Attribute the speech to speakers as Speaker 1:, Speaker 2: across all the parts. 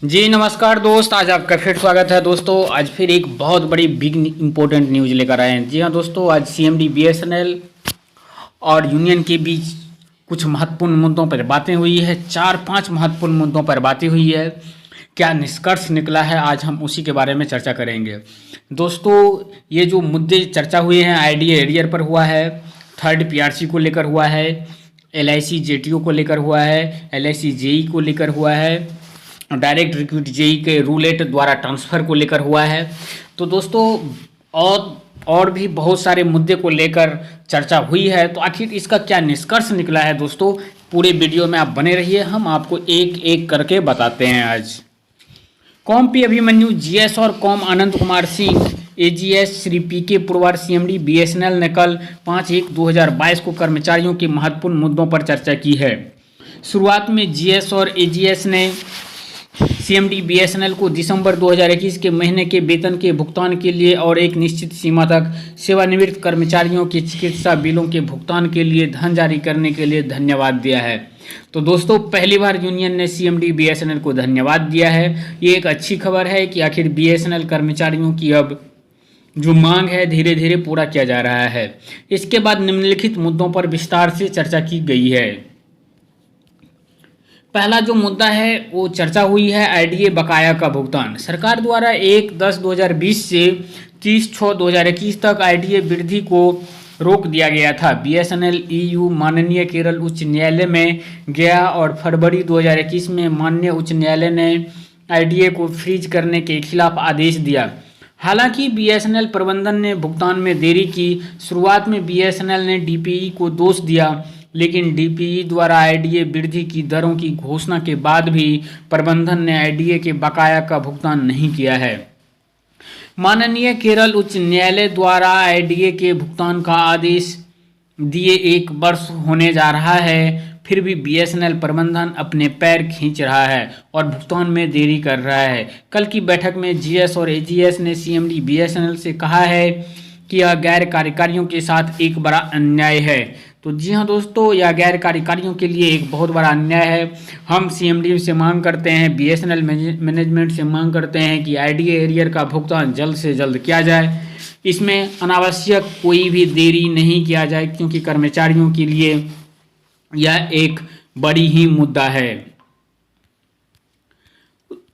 Speaker 1: जी नमस्कार दोस्त, आज आपका फिर स्वागत है दोस्तों। आज फिर एक बहुत बड़ी बिग इम्पोर्टेंट न्यूज़ लेकर आए हैं। जी हाँ दोस्तों, आज सीएमडी बीएसएनएल और यूनियन के बीच कुछ महत्वपूर्ण मुद्दों पर बातें हुई है। 4-5 महत्वपूर्ण मुद्दों पर बातें हुई है। क्या निष्कर्ष निकला है, आज हम उसी के बारे में चर्चा करेंगे। दोस्तों, ये जो मुद्दे चर्चा हुए हैं, आईडीए एरियर पर हुआ है, थर्ड पीआरसी को लेकर हुआ है, एलआईसी जेटीओ को लेकर हुआ है, एलआईसी जेई को लेकर हुआ है, डायरेक्ट रिक्रूट जेई के रूलेट द्वारा ट्रांसफ़र को लेकर हुआ है। तो दोस्तों, और भी बहुत सारे मुद्दे को लेकर चर्चा हुई है। तो आखिर इसका क्या निष्कर्ष निकला है दोस्तों, पूरे वीडियो में आप बने रहिए, हम आपको एक एक करके बताते हैं। आज कॉम पी अभिमन्यु जीएस और कॉम आनंद कुमार सिंह एजीएस श्री पीके पुरवार सीएमडी बीएसएनएल ने कल 5/1/2022 को कर्मचारियों के महत्वपूर्ण मुद्दों पर चर्चा की है। शुरुआत में जीएस और एजीएस ने सीएमडी बीएसएनएल को दिसंबर 2021 के महीने के वेतन के भुगतान के लिए और एक निश्चित सीमा तक सेवानिवृत्त कर्मचारियों के चिकित्सा बिलों के भुगतान के लिए धन जारी करने के लिए धन्यवाद दिया है। तो दोस्तों, पहली बार यूनियन ने सीएमडी बीएसएनएल को धन्यवाद दिया है। ये एक अच्छी खबर है कि आखिर बीएसएनएल कर्मचारियों की अब जो मांग है धीरे धीरे पूरा किया जा रहा है। इसके बाद निम्नलिखित मुद्दों पर विस्तार से चर्चा की गई है। पहला जो मुद्दा है वो चर्चा हुई है आईडीए बकाया का भुगतान। सरकार द्वारा 1/10/2020 से 30/6/2021 तक आईडीए वृद्धि को रोक दिया गया था। बीएसएनएल ईयू माननीय केरल उच्च न्यायालय में गया और फरवरी 2021 में माननीय उच्च न्यायालय ने आईडीए को फ्रीज करने के खिलाफ आदेश दिया। हालांकि बीएसएनएल प्रबंधन ने भुगतान में देरी की। शुरुआत में बीएसएनएल ने डीपीई को दोष दिया, लेकिन डीपीई द्वारा आईडीए वृद्धि की दरों की घोषणा के बाद भी प्रबंधन ने आईडीए के बकाया का भुगतान नहीं किया है। माननीय केरल उच्च न्यायालय द्वारा आईडीए के भुगतान का आदेश दिए 1 वर्ष होने जा रहा है, फिर भी बीएसएनएल प्रबंधन अपने पैर खींच रहा है और भुगतान में देरी कर रहा है। कल की बैठक में जीएस और एजीएस ने सीएमडी बीएसएनएल से कहा है कि यह गैर कार्यकारियों के साथ एक बड़ा अन्याय है। तो जी हाँ दोस्तों, यह गैर कार्यकारियों के लिए एक बहुत बड़ा अन्याय है। हम सीएमडी से मांग करते हैं, बीएसएनएल मैनेजमेंट से मांग करते हैं कि आईडीए एरियर का भुगतान जल्द से जल्द किया जाए। इसमें अनावश्यक कोई भी देरी नहीं किया जाए, क्योंकि कर्मचारियों के लिए यह एक बड़ी ही मुद्दा है।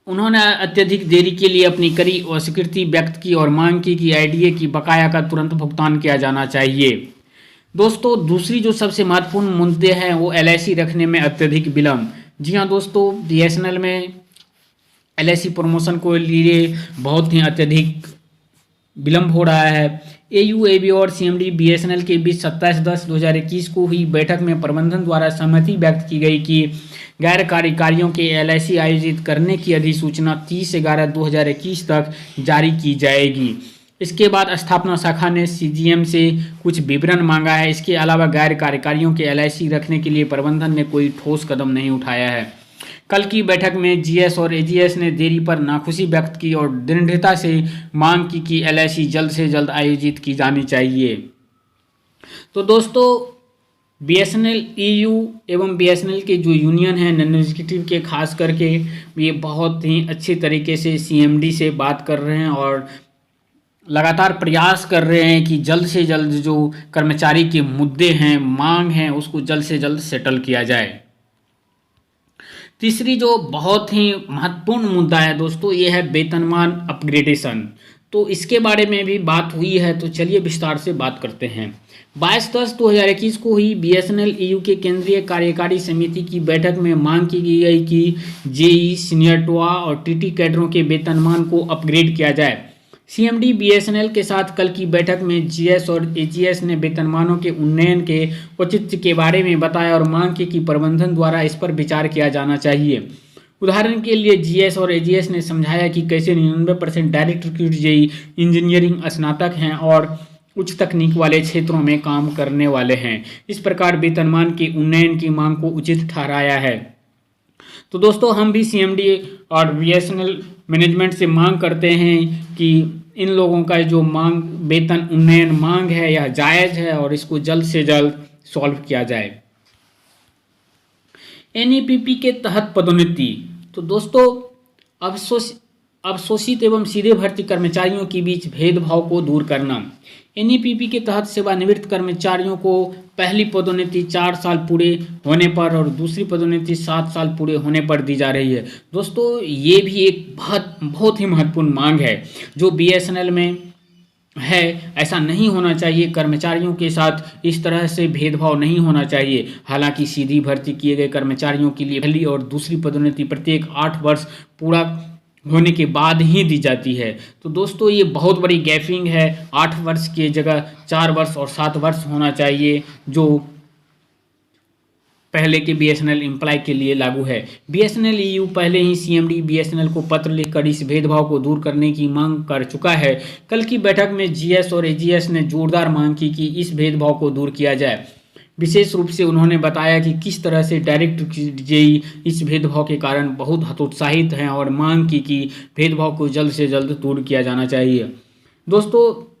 Speaker 1: उन्होंने अत्यधिक देरी के लिए अपनी कड़ी अस्वीकृति व्यक्त की और मांग की कि आईडीए की बकाया का तुरंत भुगतान किया जाना चाहिए। दोस्तों, दूसरी जो सबसे महत्वपूर्ण मुद्दे हैं वो एलआईसी रखने में अत्यधिक विलंब। जी हाँ दोस्तों, बीएसएनएल में एलआईसी प्रमोशन को लिए बहुत ही अत्यधिक विलंब हो रहा है। एयूएबी और सीएमडी बीएसएनएल के बीच 27/10/2021 को हुई बैठक में प्रबंधन द्वारा सहमति व्यक्त की गई कि गैर कार्यकारियों के एलआईसी आयोजित करने की अधिसूचना 30/11/2021 तक जारी की जाएगी। इसके बाद स्थापना शाखा ने सीजीएम से कुछ विवरण मांगा है। इसके अलावा गैर कार्यकारियों के एलआईसी रखने के लिए प्रबंधन ने कोई ठोस कदम नहीं उठाया है। कल की बैठक में जीएस और एजीएस ने देरी पर नाखुशी व्यक्त की और दृढ़ता से मांग की कि एलआईसी जल्द से जल्द आयोजित की जानी चाहिए। तो दोस्तों, बीएसएनएल ईयू एवं बीएसएनएल के जो यूनियन है नॉन एग्जीक्यूटिव के, खास करके ये बहुत ही अच्छी तरीके से सीएमडी से बात कर रहे हैं और लगातार प्रयास कर रहे हैं कि जल्द से जल्द जो कर्मचारी के मुद्दे हैं, मांग हैं, उसको जल्द से जल्द सेटल किया जाए। तीसरी जो बहुत ही महत्वपूर्ण मुद्दा है दोस्तों, ये है वेतनमान अपग्रेडेशन। तो इसके बारे में भी बात हुई है, तो चलिए विस्तार से बात करते हैं। 22/10/2021 को हुई बीएसएनएल ईयू के केंद्रीय कार्यकारी समिति की बैठक में मांग की गई कि जेई, सीनियर टोआ और टीटी कैडरों के वेतनमान को अपग्रेड किया जाए। सीएमडी बीएसएनएल के साथ कल की बैठक में जीएस और एजीएस ने वेतनमानों के उन्नयन के औचित्य के बारे में बताया और मांग की कि प्रबंधन द्वारा इस पर विचार किया जाना चाहिए। उदाहरण के लिए जीएस और एजीएस ने समझाया कि कैसे 99% डायरेक्ट रिक्रूट जेई इंजीनियरिंग स्नातक हैं और उच्च तकनीक वाले क्षेत्रों में काम करने वाले हैं। इस प्रकार वेतनमान के उन्नयन की मांग को उचित ठहराया है। तो दोस्तों, हम भी सीएमडी और बीएसएनएल मैनेजमेंट से मांग करते हैं कि इन लोगों का जो मांग, वेतन उन्नयन मांग है, यह जायज़ है और इसको जल्द से जल्द सॉल्व किया जाए। एनईपीपी के तहत पदोन्नति। तो दोस्तों, अवशोषित एवं सीधे भर्ती कर्मचारियों के बीच भेदभाव को दूर करना। एनईपीपी के तहत सेवानिवृत्त कर्मचारियों को पहली पदोन्नति 4 साल पूरे होने पर और दूसरी पदोन्नति 7 साल पूरे होने पर दी जा रही है। दोस्तों ये भी एक बहुत ही महत्वपूर्ण मांग है जो बीएसएनएल में है। ऐसा नहीं होना चाहिए, कर्मचारियों के साथ इस तरह से भेदभाव नहीं होना चाहिए। हालांकि सीधी भर्ती किए गए कर्मचारियों के लिए पहली और दूसरी पदोन्नति प्रत्येक 8 वर्ष पूरा होने के बाद ही दी जाती है। तो दोस्तों ये बहुत बड़ी गैपिंग है, 8 वर्ष की जगह 4 वर्ष और 7 वर्ष होना चाहिए जो पहले के बीएसएनएल एम्प्लॉय के लिए लागू है। बीएसएनएल ईयू पहले ही सीएमडी बीएसएनएल को पत्र लिखकर इस भेदभाव को दूर करने की मांग कर चुका है। कल की बैठक में जीएस और एजीएस ने जोरदार मांग की कि इस भेदभाव को दूर किया जाए। विशेष रूप से उन्होंने बताया कि किस तरह से डायरेक्ट जेई इस भेदभाव के कारण बहुत हतोत्साहित हैं और मांग की कि भेदभाव को जल्द से जल्द दूर किया जाना चाहिए। दोस्तों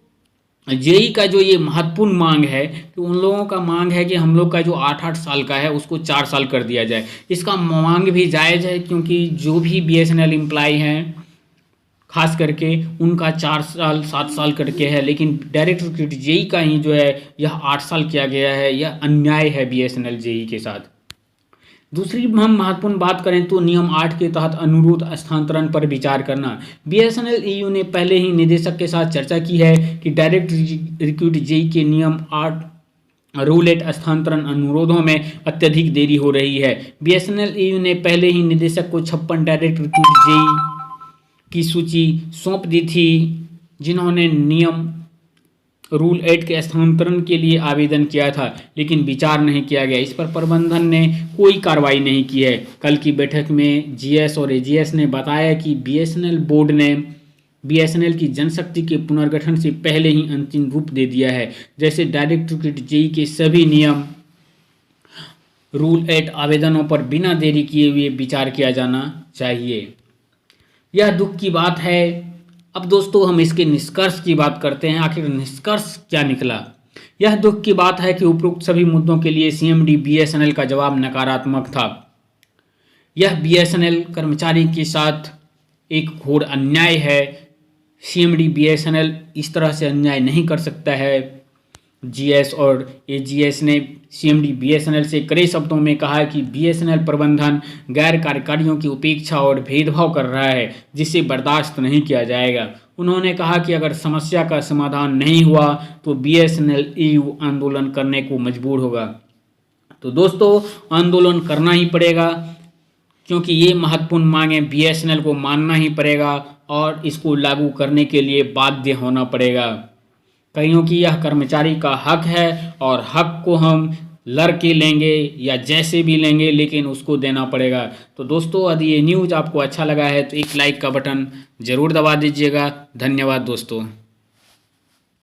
Speaker 1: जेई का जो ये महत्वपूर्ण मांग है कि उन लोगों का मांग है कि हम लोग का जो 8-8 साल का है उसको 4 साल कर दिया जाए। इसका मांग भी जायज़ है क्योंकि जो भी बीएसएनएल एम्प्लॉय हैं खास करके उनका 4 साल 7 साल करके है, लेकिन डायरेक्ट रिक्रूट जेई का ही जो है यह 8 साल किया गया है। यह अन्याय है बीएसएनएल जेई के साथ। दूसरी हम महत्वपूर्ण बात करें तो नियम 8 के तहत अनुरोध स्थानांतरण पर विचार करना। बीएसएनएल ईयू ने पहले ही निदेशक के साथ चर्चा की है कि डायरेक्ट रिक्रूट जेई के नियम 8 रूल 8 स्थानांतरण अनुरोधों में अत्यधिक देरी हो रही है। बीएसएनएल ईयू ने पहले ही निदेशक को 56 डायरेक्ट रिक्रूट जेई की सूची सौंप दी थी जिन्होंने नियम रूल 8 के स्थानांतरण के लिए आवेदन किया था, लेकिन विचार नहीं किया गया। इस पर प्रबंधन ने कोई कार्रवाई नहीं की है। कल की बैठक में जीएस और एजीएस ने बताया कि बीएसएनएल बोर्ड ने बीएसएनएल की जनशक्ति के पुनर्गठन से पहले ही अंतिम रूप दे दिया है। जैसे डायरेक्ट रिक्रूट जेई के सभी नियम रूल 8 आवेदनों पर बिना देरी किए हुए विचार किया जाना चाहिए। यह दुख की बात है। अब दोस्तों हम इसके निष्कर्ष की बात करते हैं। आखिर निष्कर्ष क्या निकला? यह दुख की बात है कि उपरोक्त सभी मुद्दों के लिए सीएमडी बीएसएनएल का जवाब नकारात्मक था। यह बीएसएनएल कर्मचारी के साथ एक घोर अन्याय है। सीएमडी बीएसएनएल इस तरह से अन्याय नहीं कर सकता है। जीएस और एजीएस ने सीएमडी बीएसएनएल से कड़े शब्दों में कहा कि बीएसएनएल प्रबंधन गैर कार्यकारियों की उपेक्षा और भेदभाव कर रहा है जिसे बर्दाश्त नहीं किया जाएगा। उन्होंने कहा कि अगर समस्या का समाधान नहीं हुआ तो बीएसएनएल ईयू आंदोलन करने को मजबूर होगा। तो दोस्तों आंदोलन करना ही पड़ेगा क्योंकि ये महत्वपूर्ण मांगे बीएसएनएल को मानना ही पड़ेगा और इसको लागू करने के लिए बाध्य होना पड़ेगा। क्योंकि यह कर्मचारी का हक है और हक को हम लड़ के लेंगे या जैसे भी लेंगे, लेकिन उसको देना पड़ेगा। तो दोस्तों यदि ये न्यूज़ आपको अच्छा लगा है तो एक लाइक का बटन ज़रूर दबा दीजिएगा। धन्यवाद दोस्तों।